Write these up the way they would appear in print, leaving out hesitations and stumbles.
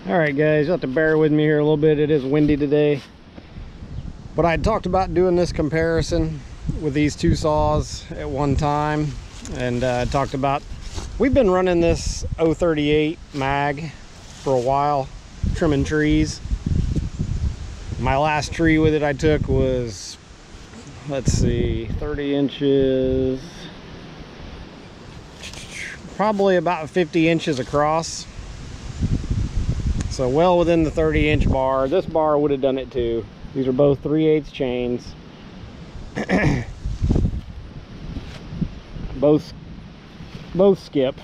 All right, guys, you have to bear with me here a little bit. It is windy today, but I talked about doing this comparison with these two saws at one time, and talked about we've been running this 038 mag for a while, trimming trees. My last tree with it I took was, let's see, 30 inches, probably about 50 inches across. So well within the 30-inch bar. This bar would have done it too. These are both 3/8 chains. both skip.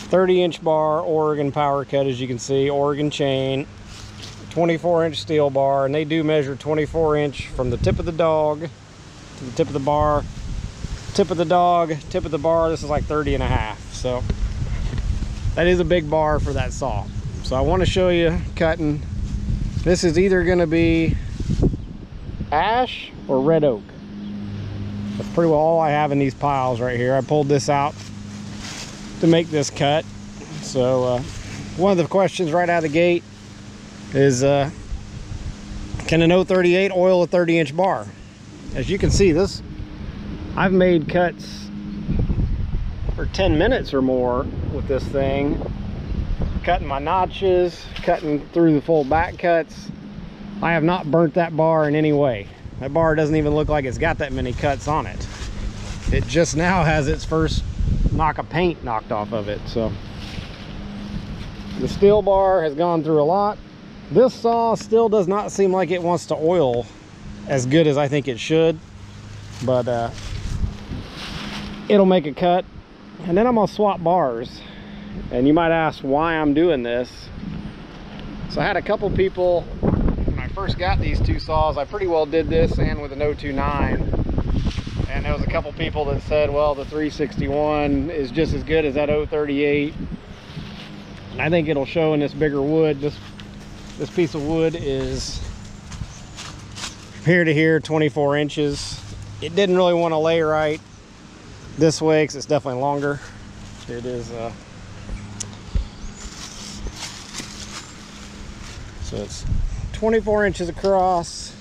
30-inch bar, Oregon power cut, as you can see, Oregon chain, 24-inch steel bar, and they do measure 24-inch from the tip of the dog to the tip of the bar. Tip of the dog, tip of the bar, this is like 30.5. So that is a big bar for that saw. So I want to show you cutting. This is either going to be ash or red oak. That's pretty well all I have in these piles right here. I pulled this out to make this cut. So one of the questions right out of the gate is can an 038 oil a 30-inch bar? As you can see, this I've made cuts for 10 minutes or more with this thing, cutting my notches, cutting through the full back cuts. I have not burnt that bar in any way. That bar doesn't even look like it's got that many cuts on it. It just now has its first knock of paint knocked off of it. So the steel bar has gone through a lot. This saw still does not seem like it wants to oil as good as I think it should, but it'll make a cut. And then I'm gonna swap bars. And you might ask why I'm doing this. So I had a couple people, when I first got these two saws, I pretty well did this and with an 029. And there was a couple people that said, well, the 361 is just as good as that 038. And I think it'll show in this bigger wood. This piece of wood is here to here, 24 inches. It didn't really want to lay right this way because it's definitely longer. It is so it's 24 inches across,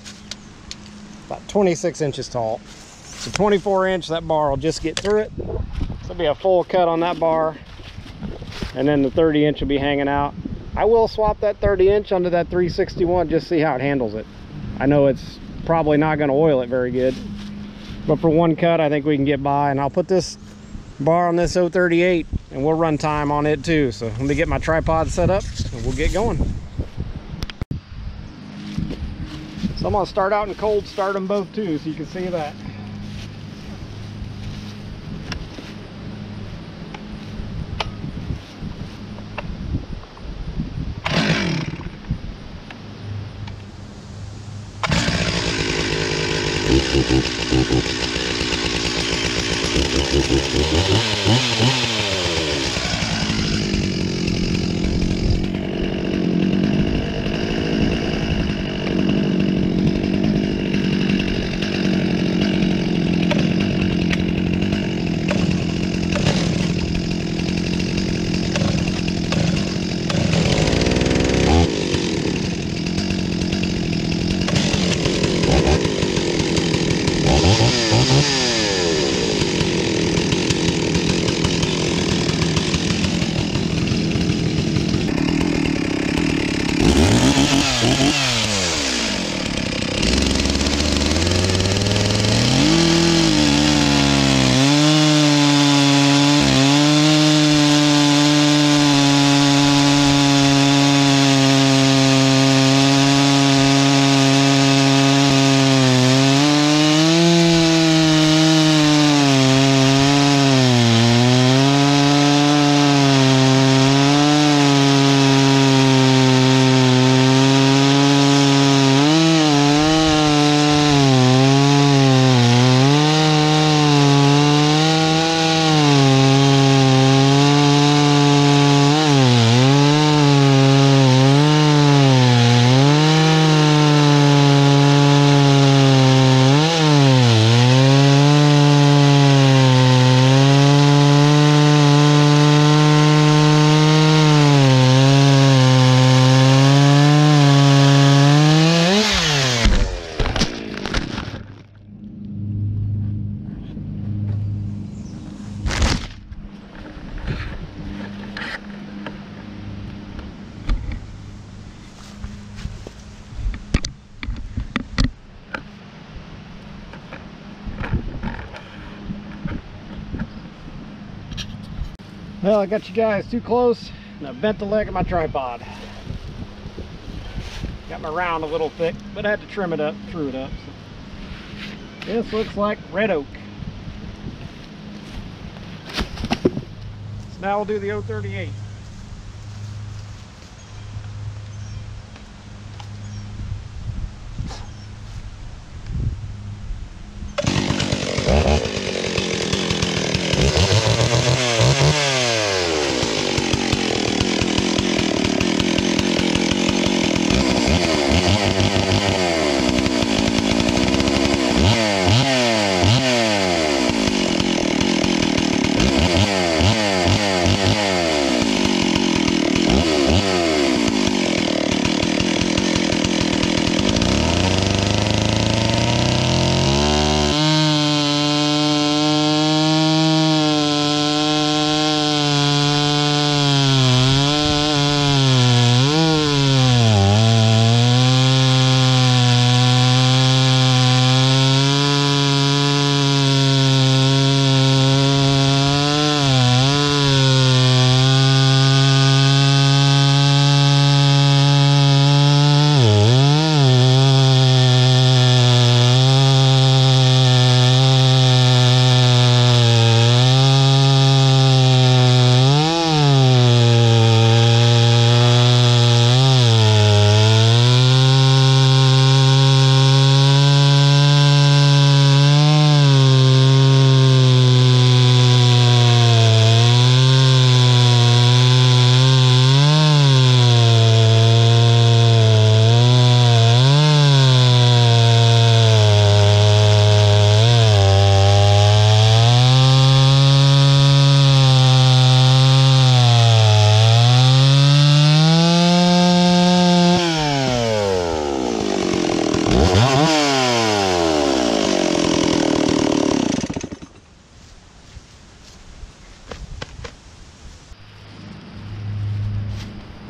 about 26 inches tall. So 24 inch, that bar will just get through it. So it'll be a full cut on that bar, and then the 30 inch will be hanging out. I will swap that 30 inch onto that 361, just see how it handles it. I know it's probably not going to oil it very good, but for one cut I think we can get by. And I'll put this bar on this 038 and we'll run time on it too. So let me get my tripod set up and we'll get going. So I'm going to start out in cold start them both too, so you can see that. Well, I got you guys too close and I bent the leg of my tripod. Got my round a little thick, but I had to trim it up, true it up. So this looks like red oak. So now we'll do the 038.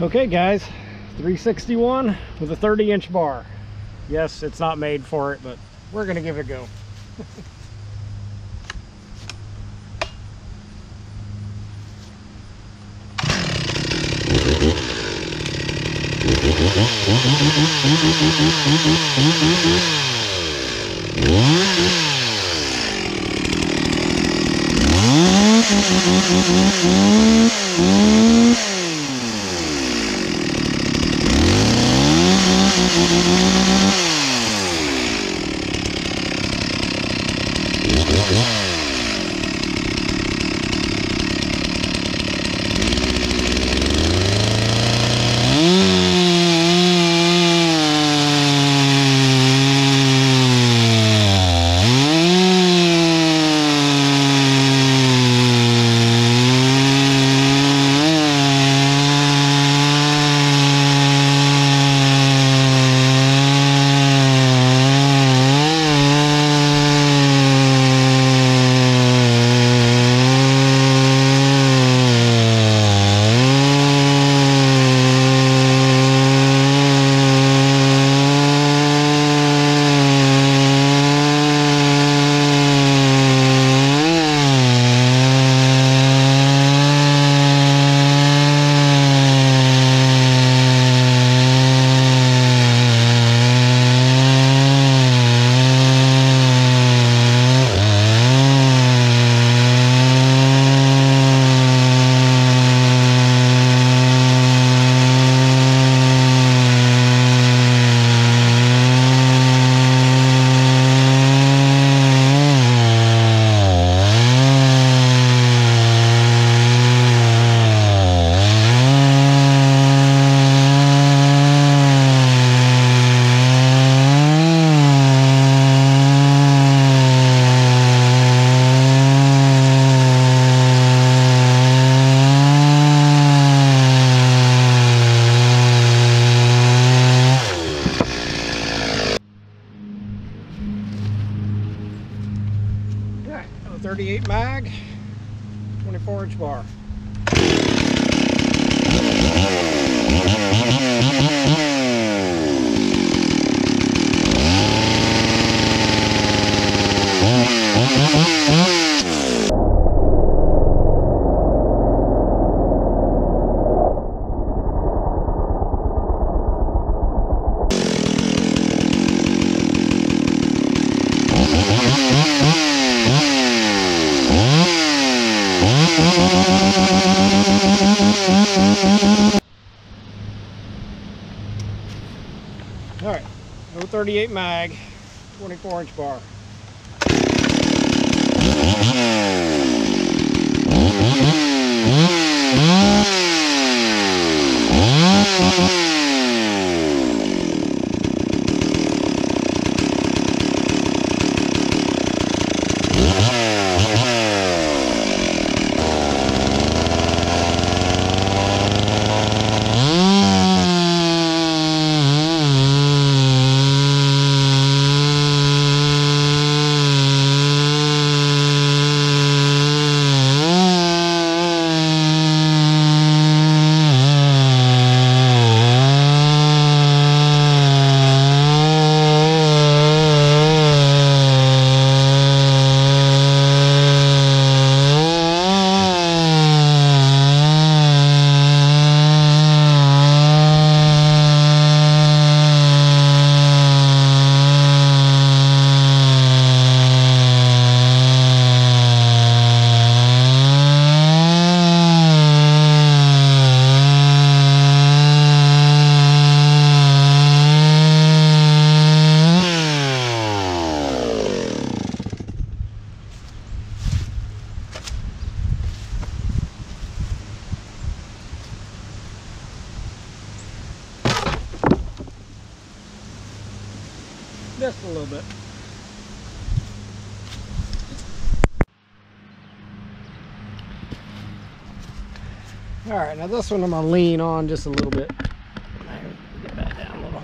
Okay guys, 361 with a 30-inch bar. Yes, it's not made for it, but we're gonna give it a go. Okay, 38 mag, 24-inch bar. 138 mag, 24-inch bar. Just a little bit. All right, now this one I'm gonna lean on just a little bit. Get that down a little.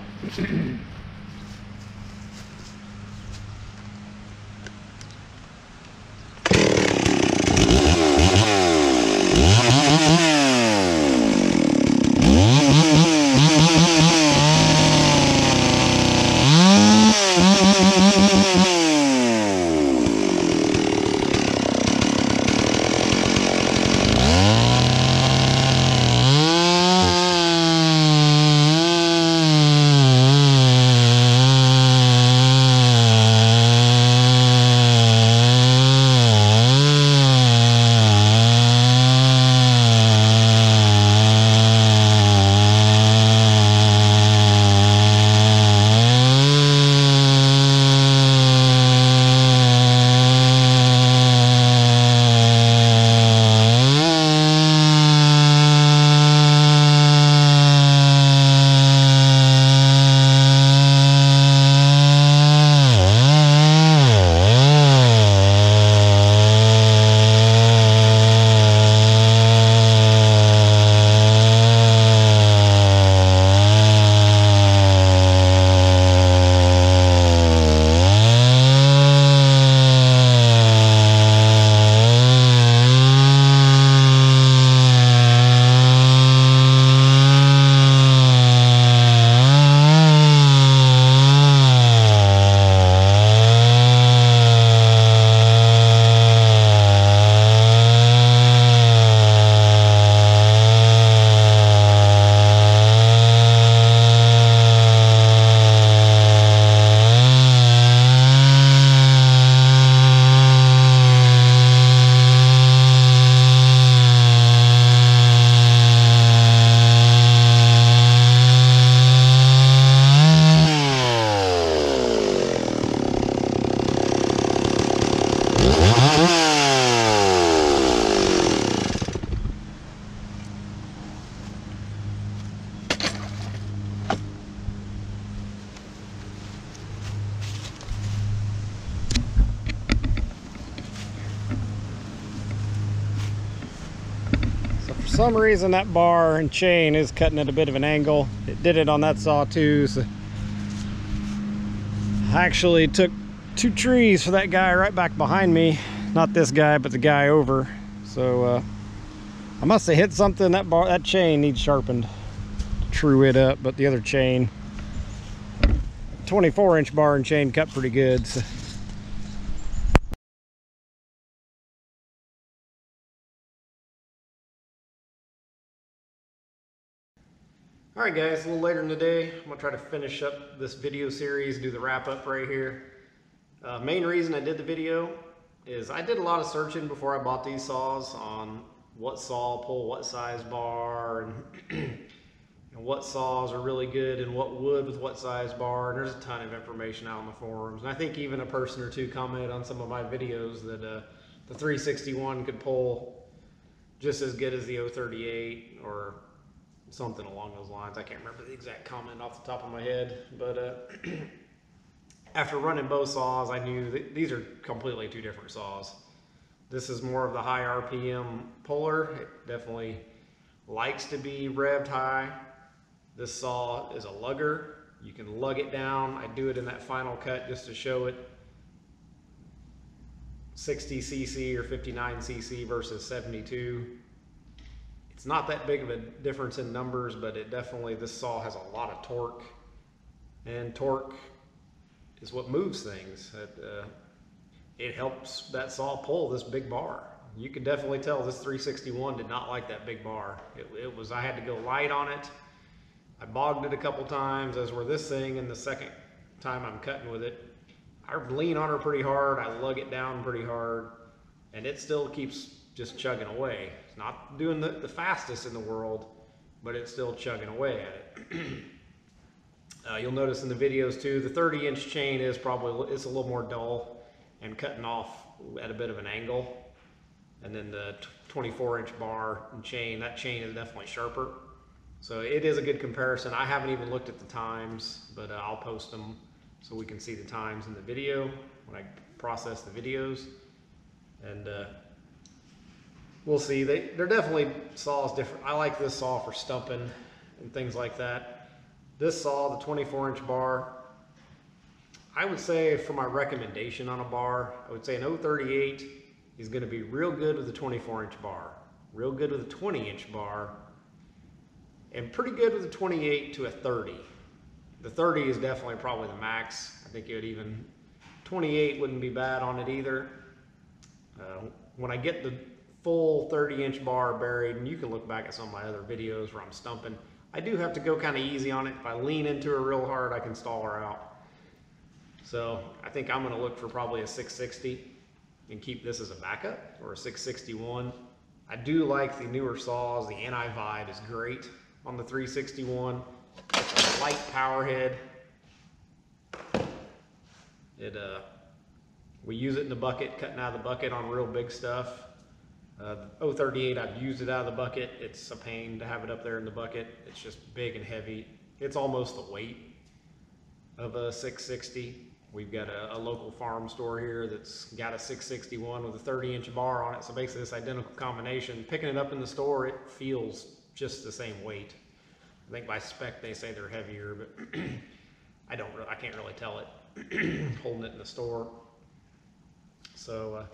For some reason that bar and chain is cutting at a bit of an angle. It did it on that saw too, so I actually took 2 trees for that guy right back behind me. Not this guy, but the guy over. So I must have hit something. That chain needs sharpened to true it up, but the other chain, 24-inch bar and chain, cut pretty good. So. All right guys, a little later in the day, I'm gonna try to finish up this video series, do the wrap up right here. Main reason I did the video is I did a lot of searching before I bought these saws on what saw pull what size bar, and and what saws are really good and what wood with what size bar. And there's a ton of information out on the forums. And I think even a person or two commented on some of my videos that the 361 could pull just as good as the 038 or something along those lines. I can't remember the exact comment off the top of my head, but after running both saws, I knew that these are completely two different saws. This is more of the high RPM puller. It definitely likes to be revved high. This saw is a lugger. You can lug it down. I do it in that final cut just to show it. 60 cc or 59 cc versus 72. It's not that big of a difference in numbers, but it definitely, this saw has a lot of torque, and torque is what moves things. It helps that saw pull this big bar. You can definitely tell this 361 did not like that big bar. I had to go light on it. I bogged it a couple times, as were this thing, and the second time I'm cutting with it, I lean on her pretty hard, I lug it down pretty hard, and it still keeps just chugging away. It's not doing the fastest in the world, but it's still chugging away at it. You'll notice in the videos too, the 30-inch chain is probably, it's a little more dull and cutting off at a bit of an angle. And then the 24-inch bar and chain, that chain is definitely sharper. So it is a good comparison. I haven't even looked at the times, but I'll post them so we can see the times in the video when I process the videos. And we'll see. They're definitely saws different. I like this saw for stumping and things like that. This saw, the 24-inch bar, I would say for my recommendation on a bar, I would say an 038 is going to be real good with a 24-inch bar, real good with a 20-inch bar, and pretty good with a 28 to a 30. The 30 is definitely probably the max. I think it would even, 28 wouldn't be bad on it either. When I get the full 30-inch bar buried, and you can look back at some of my other videos where I'm stumping, I do have to go kind of easy on it. If I lean into her real hard, I can stall her out. So I think I'm going to look for probably a 660 and keep this as a backup, or a 661. I do like the newer saws. The anti-vibe is great on the 361. It's a light power head. We use it in the bucket, cutting out of the bucket on real big stuff. The 038, I've used it out of the bucket. It's a pain to have it up there in the bucket. It's just big and heavy. It's almost the weight of a 660. We've got a local farm store here that's got a 661 with a 30-inch bar on it. So basically this identical combination. Picking it up in the store, it feels just the same weight. I think by spec they say they're heavier, but I can't really tell it holding it in the store. So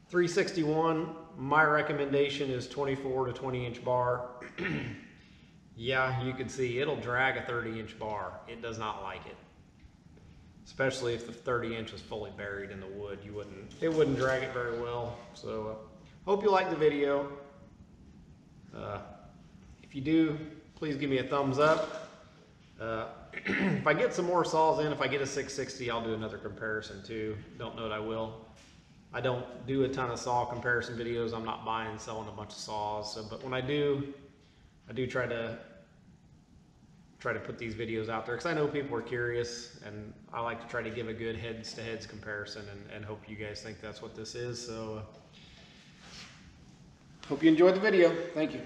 361, my recommendation is 24 to 20-inch bar. Yeah, you can see it'll drag a 30-inch bar. It does not like it. Especially if the 30-inch was fully buried in the wood, it wouldn't drag it very well. So hope you like the video. If you do, please give me a thumbs up. If I get some more saws in, if I get a 660, I'll do another comparison too. Don't know that I will. I don't do a ton of saw comparison videos. I'm not buying and selling a bunch of saws. But when I do try to put these videos out there, because I know people are curious, and I like to try to give a good heads-to-heads comparison, and hope you guys think that's what this is. So hope you enjoyed the video. Thank you.